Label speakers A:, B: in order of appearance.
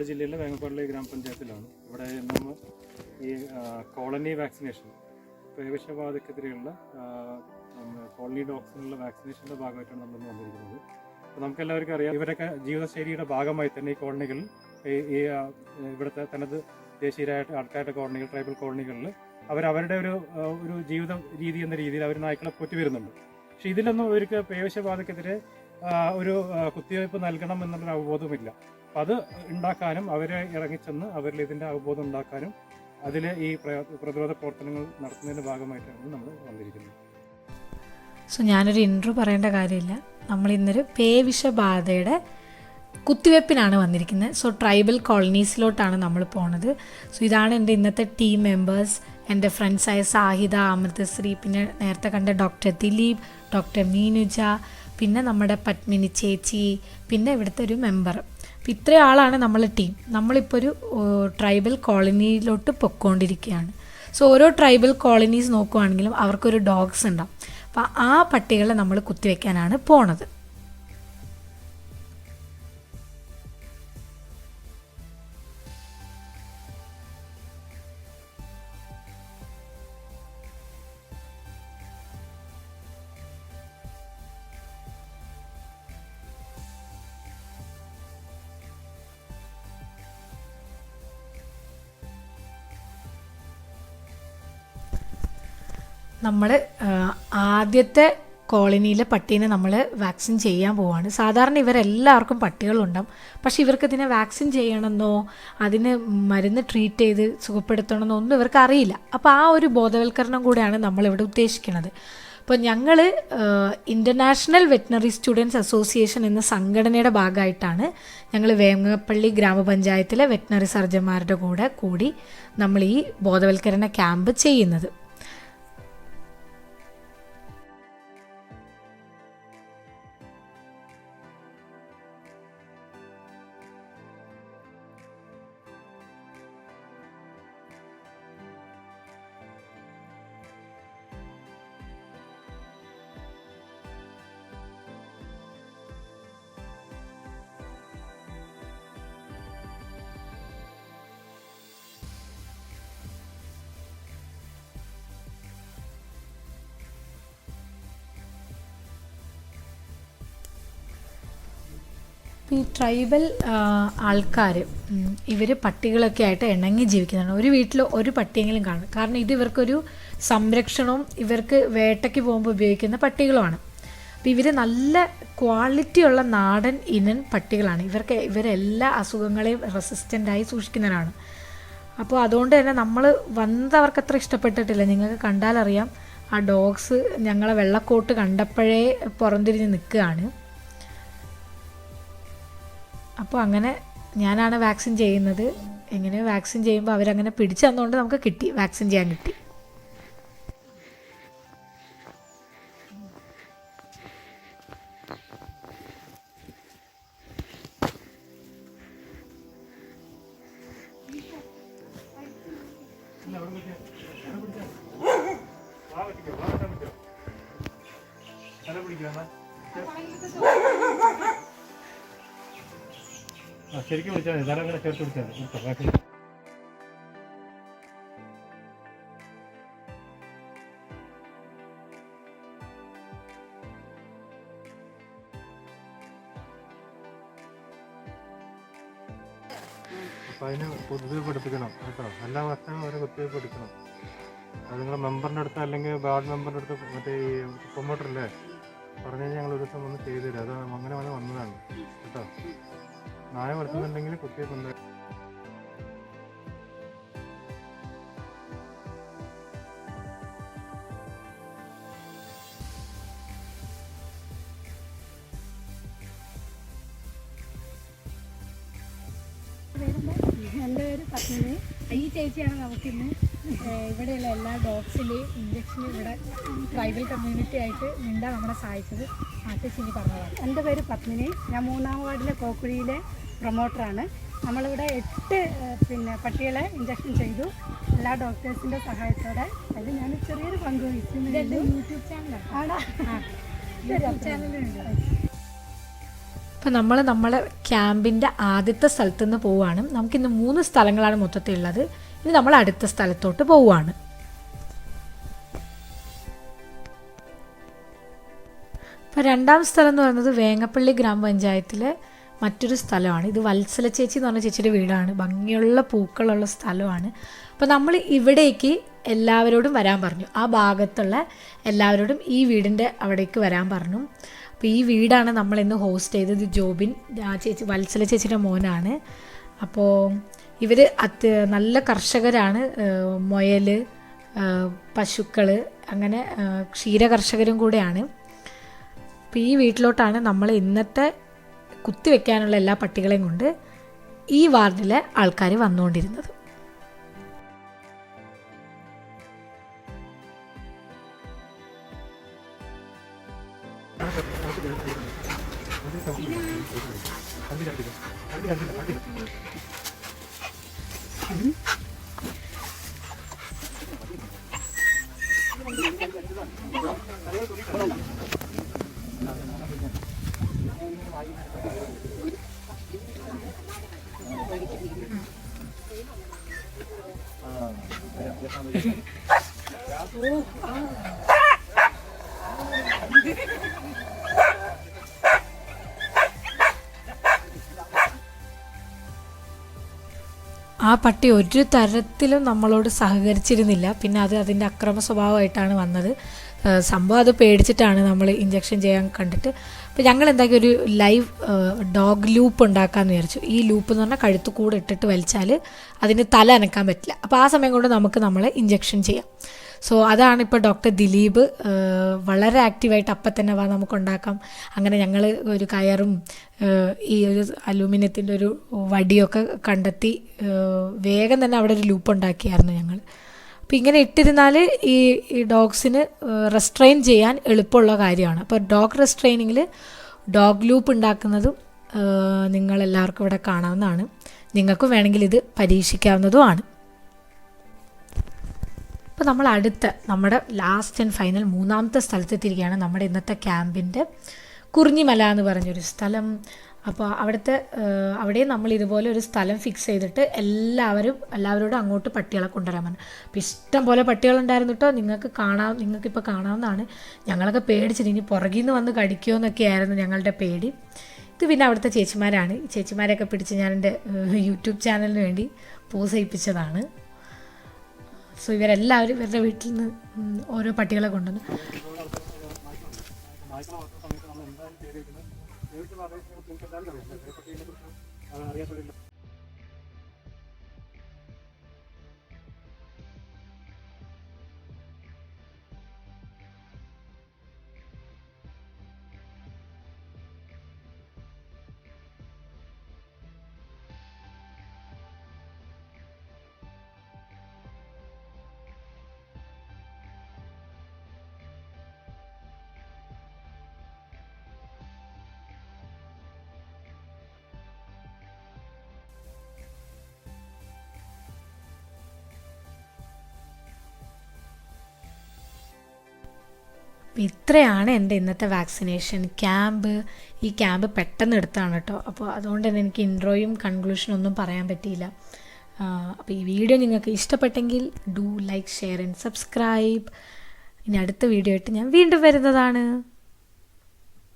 A: വയനാട് ജില്ലയിലെ വേങ്ങപ്പള്ളി ഗ്രാമപഞ്ചായത്തിലാണ്. ഇവിടെ നമ്മൾ ഈ കോളനി വാക്സിനേഷൻ, പേവിഷബാധക്കെതിരെയുള്ള കോളനി ഡോഗ്സിനുള്ള വാക്സിനേഷൻ്റെ ഭാഗമായിട്ടാണ് നമ്മൾ വന്നിരിക്കുന്നത്. അപ്പോൾ നമുക്കെല്ലാവർക്കും അറിയാം, ഇവരൊക്കെ ജീവിതശൈലിയുടെ ഭാഗമായി തന്നെ ഈ കോളനികളിൽ, ഈ ഇവിടുത്തെ തനത് ദേശീയരായ ആൾക്കാരുടെ കോളനികൾ, ട്രൈബൽ കോളനികളിൽ അവരവരുടെ ഒരു ജീവിത രീതി എന്ന രീതിയിൽ അവർ നായ്ക്കളെ പോറ്റി വരുന്നുണ്ട്. പക്ഷെ ഇതിലൊന്നും അവർക്ക് പേവിഷബാധക്കെതിരെ ഒരു കുത്തിവയ്പ്പ് നൽകണം എന്നുള്ളൊരു അവബോധമില്ല. അപ്പം അത് ഉണ്ടാക്കാനും അവരെ ഇറങ്ങിച്ചെന്ന് അവരിൽ ഇതിൻ്റെ അവബോധം ഉണ്ടാക്കാനും അതിൽ ഈ പ്രതിരോധ പ്രവർത്തനങ്ങൾ നടത്തുന്നതിൻ്റെ ഭാഗമായിട്ടാണ് നമ്മൾ വന്നിരിക്കുന്നത്.
B: സോ ഞാനൊരു ഇൻട്രോ പറയേണ്ട കാര്യമില്ല. നമ്മൾ ഇന്നൊരു പേവിഷബാധയുടെ കുത്തിവെപ്പിനാണ് വന്നിരിക്കുന്നത്. സോ ട്രൈബൽ കോളനീസിലോട്ടാണ് നമ്മൾ പോണത്. സോ ഇതാണ് എൻ്റെ ഇന്നത്തെ ടീം മെമ്പേഴ്സ്. എൻ്റെ ഫ്രണ്ട്സായ സാഹിദ, അമൃതശ്രീ, പിന്നെ നേരത്തെ കണ്ട ഡോക്ടർ ദിലീപ്, ഡോക്ടർ മീനുജ, പിന്നെ നമ്മുടെ പത്മിനി ചേച്ചി, പിന്നെ ഇവിടുത്തെ ഒരു മെമ്പർ. അപ്പോൾ ഇത്രയും ആളാണ് നമ്മളെ ടീം. നമ്മളിപ്പോൾ ഒരു ട്രൈബൽ കോളനിയിലോട്ട് പൊയ്ക്കൊണ്ടിരിക്കുകയാണ്. സോ ഓരോ ട്രൈബൽ കോളനീസ് നോക്കുവാണെങ്കിലും അവർക്കൊരു ഡോഗ്സ് ഉണ്ടാവും. അപ്പോൾ ആ പട്ടികളെ നമ്മൾ കുത്തിവെക്കാനാണ് പോണത്. നമ്മൾ ആദ്യത്തെ കോളനിയിലെ പട്ടീനെ നമ്മൾ വാക്സിൻ ചെയ്യാൻ പോവുകയാണ്. സാധാരണ ഇവരെല്ലാവർക്കും പട്ടികളുണ്ടാവും. പക്ഷേ ഇവർക്ക് ഇതിനെ വാക്സിൻ ചെയ്യണമെന്നോ അതിന് മരുന്ന് ട്രീറ്റ് ചെയ്ത് സുഖപ്പെടുത്തണമെന്നോ ഒന്നും ഇവർക്ക് അറിയില്ല. അപ്പോൾ ആ ഒരു ബോധവൽക്കരണം കൂടെയാണ് നമ്മളിവിടെ ഉദ്ദേശിക്കുന്നത്. അപ്പോൾ ഞങ്ങൾ ഇൻ്റർനാഷണൽ വെറ്റിനറി സ്റ്റുഡൻസ് അസോസിയേഷൻ എന്ന സംഘടനയുടെ ഭാഗമായിട്ടാണ് ഞങ്ങൾ വേങ്ങപ്പള്ളി ഗ്രാമപഞ്ചായത്തിലെ വെറ്റിനറി സർജന്മാരുടെ കൂടി നമ്മൾ ഈ ബോധവൽക്കരണ ക്യാമ്പ് ചെയ്യുന്നത്. ഈ ട്രൈബൽ ആൾക്കാർ ഇവർ പട്ടികളൊക്കെ ആയിട്ട് ഇണങ്ങി ജീവിക്കുന്നതാണ്. ഒരു വീട്ടിൽ ഒരു പട്ടിയെങ്കിലും കാണും. കാരണം ഇത് ഇവർക്കൊരു സംരക്ഷണവും ഇവർക്ക് വേട്ടയ്ക്ക് പോകുമ്പോൾ ഉപയോഗിക്കുന്ന പട്ടികളുമാണ്. അപ്പോൾ ഇവർ നല്ല ക്വാളിറ്റിയുള്ള നാടൻ ഇനം പട്ടികളാണ്. ഇവരെല്ലാ അസുഖങ്ങളെയും റെസിസ്റ്റൻ്റായി സൂക്ഷിക്കുന്നവരാണ്. അപ്പോൾ അതുകൊണ്ട് തന്നെ നമ്മൾ വന്നവർക്ക് അത്ര ഇഷ്ടപ്പെട്ടിട്ടില്ല. നിങ്ങൾക്ക് കണ്ടാലറിയാം, ആ ഡോഗ്സ് ഞങ്ങളെ വെള്ളക്കോട്ട് കണ്ടപ്പോഴേ പുറംതിരിഞ്ഞ് നിൽക്കുകയാണ്. അപ്പോൾ അങ്ങനെ ഞാനാണ് വാക്സിൻ ചെയ്യുന്നത്. എങ്ങനെയോ വാക്സിൻ ചെയ്യുമ്പോൾ അവരങ്ങനെ പിടിച്ചു തന്നുകൊണ്ട് നമുക്ക് കിട്ടി, വാക്സിൻ ചെയ്യാൻ കിട്ടി.
A: ശരിക്കും വിളിച്ചാൽ മതി, തലങ്ങനെ ചേർത്ത് വിളിച്ചാൽ മതി. അപ്പം അതിന് കുത്തിവയ്പ്പ് എടുപ്പിക്കണം കേട്ടോ. എല്ലാ വർഷവും അവരെ കുത്തിവയ്പ്പ് എടുക്കണം. അത് നിങ്ങളുടെ മെമ്പറിൻ്റെ അടുത്ത് അല്ലെങ്കിൽ വാർഡ് മെമ്പറിൻ്റെ അടുത്ത് മറ്റേ ഈ പ്രൊമോട്ടറല്ലേ പറഞ്ഞു കഴിഞ്ഞാൽ ഞങ്ങൾ ഒരു ദിവസം വന്ന് ചെയ്തു തരും. അത് അങ്ങനെ വന്നതാണ് കേട്ടോ. നായ വളർത്തുന്നുണ്ടെങ്കിൽ കുത്തിവയ്പ്പ് ഉണ്ട്.
C: എൻ്റെ പേര് പത്മിനി. ഈ ചേച്ചിയാണ് നമുക്കിന്ന് ഇവിടെയുള്ള എല്ലാ ഡോഗ്സിൻ്റെയും ഇഞ്ചക്ഷനും ഇവിടെ ട്രൈബൽ കമ്മ്യൂണിറ്റി ആയിട്ട് മിണ്ട നമ്മളെ സഹായിച്ചത്. ചേച്ചി പറഞ്ഞതാണ്. എൻ്റെ പേര് പത്മിനി. ഞാൻ 3-ാം വാർഡിലെ കോക്കുഴിയിലെ പ്രൊമോട്ടറാണ്. നമ്മളിവിടെ 8 പട്ടികളെ ഇഞ്ചക്ഷൻ ചെയ്തു എല്ലാ ഡോക്ടേഴ്സിൻ്റെ സഹായത്തോടെ. അതിൽ ഞാൻ ചെറിയൊരു പങ്ക് വഹിക്കുന്നുണ്ട്. യൂട്യൂബ് ചാനലാണ്. യൂട്യൂബ് ചാനലുണ്ട്.
B: അപ്പോൾ നമ്മൾ നമ്മളെ ക്യാമ്പിൻ്റെ ആദ്യത്തെ സ്ഥലത്തു നിന്ന് പോവുകയാണ്. നമുക്കിന്ന് 3 സ്ഥലങ്ങളാണ് മൊത്തത്തിൽ ഉള്ളത്. ഇനി നമ്മൾ അടുത്ത സ്ഥലത്തോട്ട് പോവുകയാണ്. അപ്പോൾ രണ്ടാം സ്ഥലം എന്ന് പറയുന്നത് വേങ്ങപ്പള്ളി ഗ്രാമപഞ്ചായത്തിലെ മറ്റൊരു സ്ഥലമാണ്. ഇത് വത്സല ചേച്ചി എന്ന് പറഞ്ഞ ചേച്ചിയുടെ വീടാണ്. ഭംഗിയുള്ള പൂക്കളുള്ള സ്ഥലമാണ്. അപ്പോൾ നമ്മൾ ഇവിടേക്ക് എല്ലാവരോടും വരാൻ പറഞ്ഞു. ആ ഭാഗത്തുള്ള എല്ലാവരോടും ഈ വീടിൻ്റെ അവിടേക്ക് വരാൻ പറഞ്ഞു. അപ്പോൾ ഈ വീടാണ് നമ്മളിന്ന് ഹോസ്റ്റ് ചെയ്തത്. ജോബിൻ, ആ ചേച്ചി വത്സല ചേച്ചിയുടെ മോനാണ്. അപ്പോൾ ഇവർ നല്ല കർഷകരാണ്. മുയൽ, പശുക്കൾ, അങ്ങനെ ക്ഷീര കർഷകരും കൂടെയാണ്. അപ്പോൾ ഈ വീട്ടിലോട്ടാണ് നമ്മൾ ഇന്നത്തെ കുത്തിവെക്കാനുള്ള എല്ലാ പട്ടികളെയും കൊണ്ട് ഈ വാർഡിലെ ആൾക്കാർ വന്നുകൊണ്ടിരുന്നത്. ആ പട്ടി ഒരു തരത്തിലും നമ്മളോട് സഹകരിച്ചിരുന്നില്ല. പിന്നെ അതിൻ്റെ അക്രമ സ്വഭാവമായിട്ടാണ് വന്നത്. സംഭവം അത് പേടിച്ചിട്ടാണ് നമ്മൾ ഇഞ്ചക്ഷൻ ചെയ്യാൻ കണ്ടിട്ട്. അപ്പോൾ ഞങ്ങൾ എന്താക്കി ഒരു ലൈവ് ഡോഗ് ലൂപ്പ് ഉണ്ടാക്കാമെന്ന് വിചാരിച്ചു. ഈ ലൂപ്പ് എന്ന് പറഞ്ഞാൽ കഴുത്ത് കൂടെ ഇട്ടിട്ട് വലിച്ചാൽ അതിന് തല അനക്കാൻ പറ്റില്ല. അപ്പോൾ ആ സമയം കൊണ്ട് നമുക്ക് നമ്മളെ ഇഞ്ചക്ഷൻ ചെയ്യാം. സോ അതാണ് ഇപ്പോൾ ഡോക്ടർ ദിലീപ് വളരെ ആക്റ്റീവായിട്ട് അപ്പം തന്നെ നമുക്ക് ഉണ്ടാക്കാം. അങ്ങനെ ഞങ്ങൾ ഒരു കയറും ഈ ഒരു അലൂമിനിയത്തിൻ്റെ ഒരു വടിയൊക്കെ കണ്ടെത്തി വേഗം തന്നെ അവിടെ ഒരു ലൂപ്പ് ഉണ്ടാക്കിയായിരുന്നു ഞങ്ങൾ. അപ്പോൾ ഇങ്ങനെ ഇട്ടിരുന്നാൽ ഈ ഡോഗ്സിന് റെസ്ട്രെയിൻ ചെയ്യാൻ എളുപ്പമുള്ള കാര്യമാണ്. അപ്പോൾ ഡോഗ് റെസ്ട്രെയിനിങ്ങിൽ ഡോഗ് ലൂപ്പ് ഉണ്ടാക്കുന്നതും നിങ്ങളെല്ലാവർക്കും ഇവിടെ കാണാവുന്നതാണ്. നിങ്ങൾക്കും വേണമെങ്കിൽ ഇത് പരീക്ഷിക്കാവുന്നതുമാണ്. അപ്പോൾ നമ്മൾ നമ്മുടെ ലാസ്റ്റ് ആൻഡ് ഫൈനൽ 3ാമത്തെ സ്ഥലത്തെത്തിയിരിക്കുകയാണ്. നമ്മുടെ ഇന്നത്തെ ക്യാമ്പിൻ്റെ കുറിഞ്ഞിമല എന്ന് പറഞ്ഞൊരു സ്ഥലം. അപ്പോൾ അവിടെ നമ്മൾ ഇതുപോലെ ഒരു സ്ഥലം ഫിക്സ് ചെയ്തിട്ട് എല്ലാവരോടും അങ്ങോട്ട് പട്ടികളെ കൊണ്ടുവരാൻ പറഞ്ഞു. അപ്പോൾ ഇഷ്ടം പോലെ പട്ടികളുണ്ടായിരുന്നു കേട്ടോ. നിങ്ങൾക്കിപ്പോൾ കാണാവുന്നതാണ്. ഞങ്ങളൊക്കെ പേടിച്ചിട്ട് ഇനി പുറകിൽ നിന്ന് വന്ന് കടിക്കുമോ എന്നൊക്കെയായിരുന്നു ഞങ്ങളുടെ പേടി. ഇത് പിന്നെ അവിടുത്തെ ചേച്ചിമാരാണ്. ഈ ചേച്ചിമാരെയൊക്കെ പിടിച്ച് ഞാൻ എൻ്റെ യൂട്യൂബ് ചാനലിന് വേണ്ടി പോസ് ചെയ്യിപ്പിച്ചതാണ്. സോ ഇവരെല്ലാവരും ഇവരുടെ വീട്ടിൽ നിന്ന് ഓരോ പട്ടികളെ കൊണ്ടുവന്നു. അപ്പോൾ ഇത്രയാണ് എൻ്റെ ഇന്നത്തെ വാക്സിനേഷൻ ക്യാമ്പ്. ഈ ക്യാമ്പ് പെട്ടെന്ന് എടുത്താണ് കേട്ടോ. അപ്പോൾ അതുകൊണ്ട് തന്നെ എനിക്ക് ഇൻട്രോയും കൺക്ലൂഷനും ഒന്നും പറയാൻ പറ്റിയില്ല. അപ്പോൾ ഈ വീഡിയോ നിങ്ങൾക്ക് ഇഷ്ടപ്പെട്ടെങ്കിൽ do like, share and subscribe. ഇനി അടുത്ത വീഡിയോ ആയിട്ട് ഞാൻ വീണ്ടും വരുന്നതാണ്.